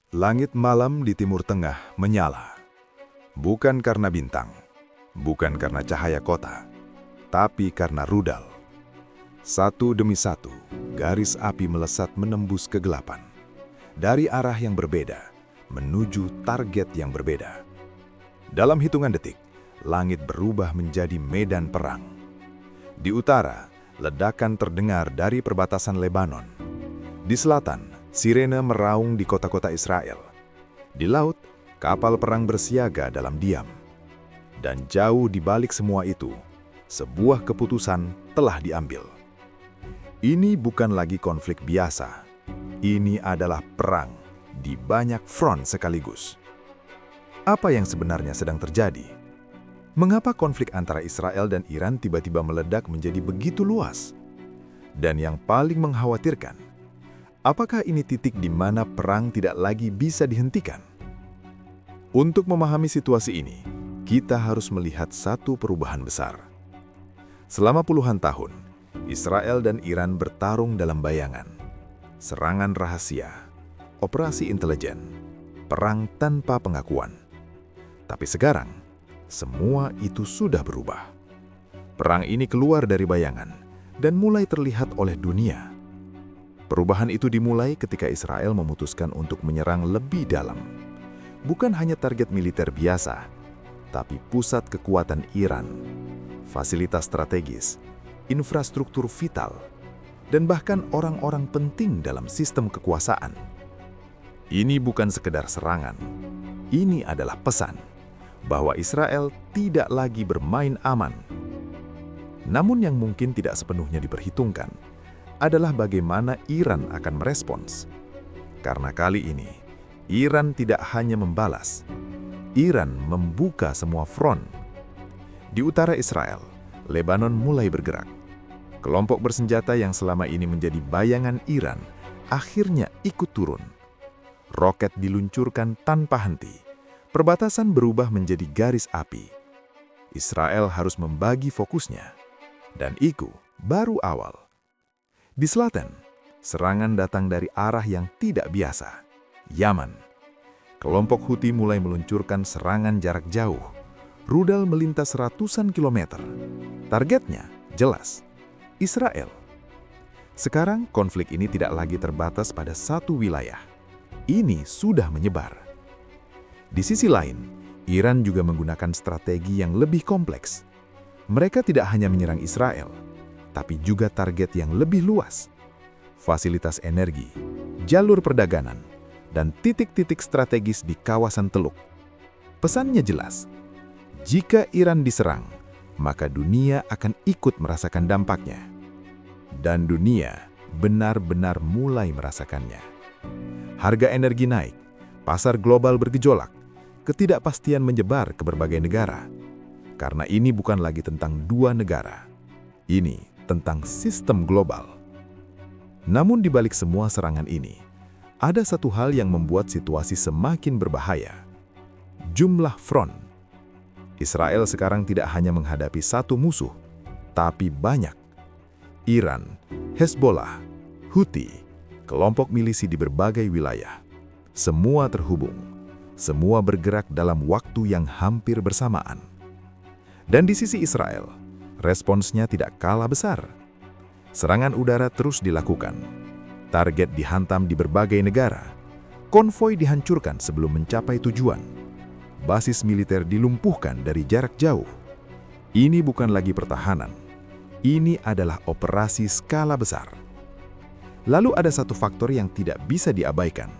Langit malam di Timur Tengah menyala. Bukan karena bintang, bukan karena cahaya kota, tapi karena rudal. Satu demi satu, garis api melesat menembus kegelapan. Dari arah yang berbeda, menuju target yang berbeda. Dalam hitungan detik, langit berubah menjadi medan perang. Di utara, ledakan terdengar dari perbatasan Lebanon. Di selatan, sirene meraung di kota-kota Israel. Di laut, kapal perang bersiaga dalam diam. Dan jauh di balik semua itu, sebuah keputusan telah diambil. Ini bukan lagi konflik biasa. Ini adalah perang di banyak front sekaligus. Apa yang sebenarnya sedang terjadi? Mengapa konflik antara Israel dan Iran tiba-tiba meledak menjadi begitu luas? Dan yang paling mengkhawatirkan, apakah ini titik di mana perang tidak lagi bisa dihentikan? Untuk memahami situasi ini, kita harus melihat satu perubahan besar. Selama puluhan tahun, Israel dan Iran bertarung dalam bayangan. Serangan rahasia, operasi intelijen, perang tanpa pengakuan. Tapi sekarang, semua itu sudah berubah. Perang ini keluar dari bayangan dan mulai terlihat oleh dunia. Perubahan itu dimulai ketika Israel memutuskan untuk menyerang lebih dalam. Bukan hanya target militer biasa, tapi pusat kekuatan Iran, fasilitas strategis, infrastruktur vital, dan bahkan orang-orang penting dalam sistem kekuasaan. Ini bukan sekedar serangan. Ini adalah pesan bahwa Israel tidak lagi bermain aman. Namun yang mungkin tidak sepenuhnya diperhitungkan adalah bagaimana Iran akan merespons. Karena kali ini, Iran tidak hanya membalas, Iran membuka semua front. Di utara Israel, Lebanon mulai bergerak. Kelompok bersenjata yang selama ini menjadi bayangan Iran akhirnya ikut turun. Roket diluncurkan tanpa henti. Perbatasan berubah menjadi garis api. Israel harus membagi fokusnya. Dan itu baru awal. Di selatan, serangan datang dari arah yang tidak biasa, Yaman. Kelompok Houthi mulai meluncurkan serangan jarak jauh. Rudal melintas ratusan kilometer. Targetnya jelas, Israel. Sekarang konflik ini tidak lagi terbatas pada satu wilayah. Ini sudah menyebar. Di sisi lain, Iran juga menggunakan strategi yang lebih kompleks. Mereka tidak hanya menyerang Israel, tapi juga target yang lebih luas. Fasilitas energi, jalur perdagangan, dan titik-titik strategis di kawasan Teluk. Pesannya jelas, jika Iran diserang, maka dunia akan ikut merasakan dampaknya. Dan dunia benar-benar mulai merasakannya. Harga energi naik, pasar global bergejolak, ketidakpastian menyebar ke berbagai negara. Karena ini bukan lagi tentang dua negara. Ini tentang sistem global. Namun di balik semua serangan ini, ada satu hal yang membuat situasi semakin berbahaya. Jumlah front. Israel sekarang tidak hanya menghadapi satu musuh, tapi banyak. Iran, Hezbollah, Houthi, kelompok milisi di berbagai wilayah. Semua terhubung. Semua bergerak dalam waktu yang hampir bersamaan. Dan di sisi Israel, responsnya tidak kalah besar. Serangan udara terus dilakukan. Target dihantam di berbagai negara. Konvoi dihancurkan sebelum mencapai tujuan. Basis militer dilumpuhkan dari jarak jauh. Ini bukan lagi pertahanan. Ini adalah operasi skala besar. Lalu ada satu faktor yang tidak bisa diabaikan.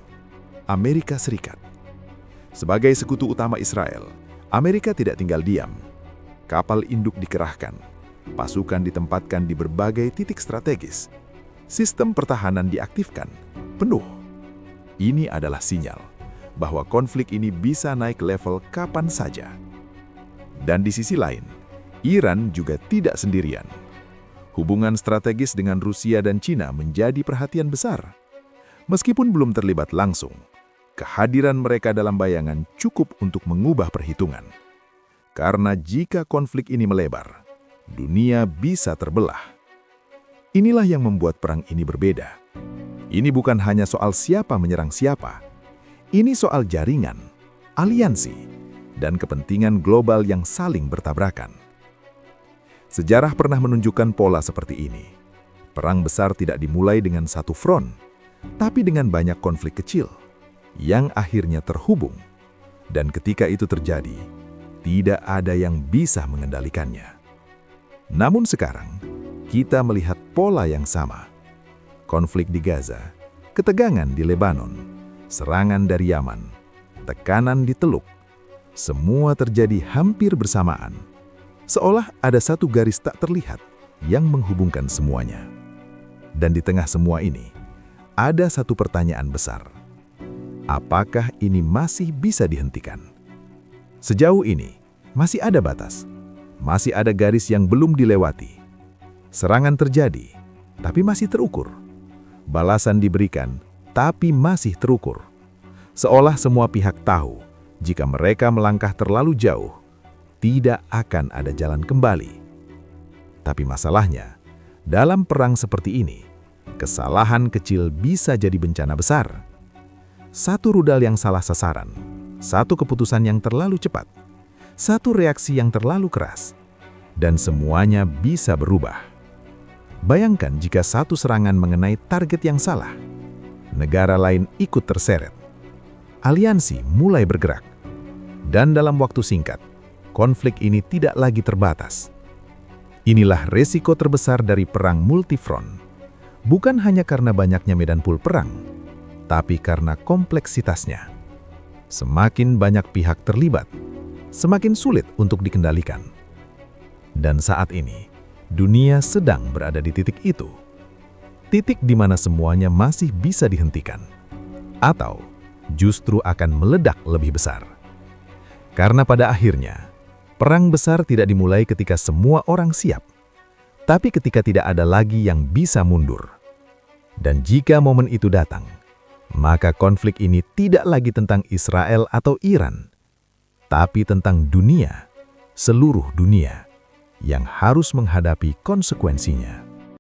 Amerika Serikat. Sebagai sekutu utama Israel, Amerika tidak tinggal diam. Kapal induk dikerahkan, pasukan ditempatkan di berbagai titik strategis, sistem pertahanan diaktifkan, penuh. Ini adalah sinyal bahwa konflik ini bisa naik level kapan saja. Dan di sisi lain, Iran juga tidak sendirian. Hubungan strategis dengan Rusia dan Cina menjadi perhatian besar. Meskipun belum terlibat langsung, kehadiran mereka dalam bayangan cukup untuk mengubah perhitungan. Karena jika konflik ini melebar, dunia bisa terbelah. Inilah yang membuat perang ini berbeda. Ini bukan hanya soal siapa menyerang siapa. Ini soal jaringan, aliansi, dan kepentingan global yang saling bertabrakan. Sejarah pernah menunjukkan pola seperti ini. Perang besar tidak dimulai dengan satu front, tapi dengan banyak konflik kecil yang akhirnya terhubung. Dan ketika itu terjadi, tidak ada yang bisa mengendalikannya. Namun sekarang, kita melihat pola yang sama. Konflik di Gaza, ketegangan di Lebanon, serangan dari Yaman, tekanan di Teluk, semua terjadi hampir bersamaan. Seolah ada satu garis tak terlihat yang menghubungkan semuanya. Dan di tengah semua ini, ada satu pertanyaan besar. Apakah ini masih bisa dihentikan? Sejauh ini, masih ada batas. Masih ada garis yang belum dilewati. Serangan terjadi, tapi masih terukur. Balasan diberikan, tapi masih terukur. Seolah semua pihak tahu, jika mereka melangkah terlalu jauh, tidak akan ada jalan kembali. Tapi masalahnya, dalam perang seperti ini, kesalahan kecil bisa jadi bencana besar. Satu rudal yang salah sasaran, satu keputusan yang terlalu cepat, satu reaksi yang terlalu keras, dan semuanya bisa berubah. Bayangkan jika satu serangan mengenai target yang salah, negara lain ikut terseret. Aliansi mulai bergerak, dan dalam waktu singkat, konflik ini tidak lagi terbatas. Inilah resiko terbesar dari perang multifront. Bukan hanya karena banyaknya medan pul perang, tapi karena kompleksitasnya. Semakin banyak pihak terlibat, semakin sulit untuk dikendalikan. Dan saat ini, dunia sedang berada di titik itu. Titik di mana semuanya masih bisa dihentikan. Atau justru akan meledak lebih besar. Karena pada akhirnya, perang besar tidak dimulai ketika semua orang siap, tapi ketika tidak ada lagi yang bisa mundur. Dan jika momen itu datang, maka konflik ini tidak lagi tentang Israel atau Iran, tapi tentang dunia, seluruh dunia, yang harus menghadapi konsekuensinya.